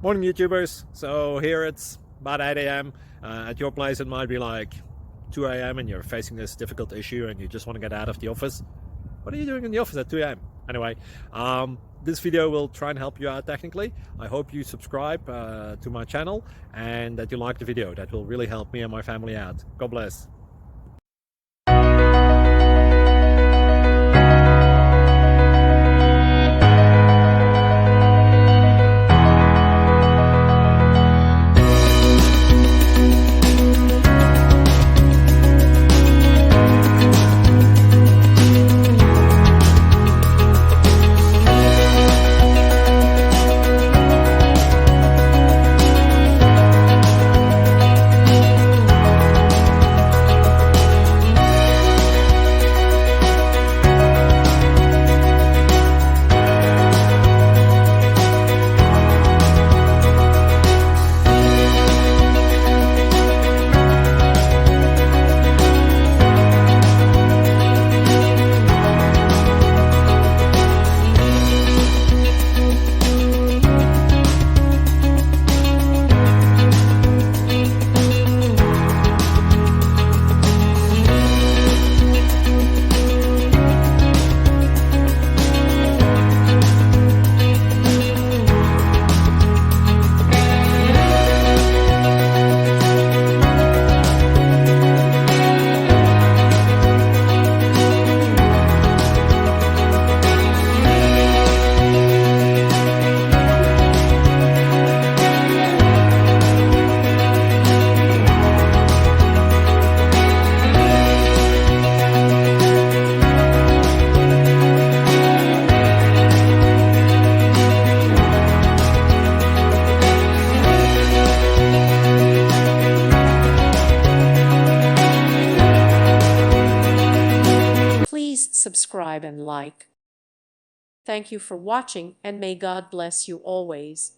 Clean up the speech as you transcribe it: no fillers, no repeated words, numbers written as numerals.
Morning YouTubers. So here it's about 8 a.m. At your place it might be like 2 a.m. and you're facing this difficult issue and you just want to get out of the office. What are you doing in the office at 2 a.m.? Anyway, this video will try and help you out technically. I hope you subscribe to my channel and that you like the video. That will really help me and my family out. God bless. Please subscribe and like. Thank you for watching, and may God bless you always.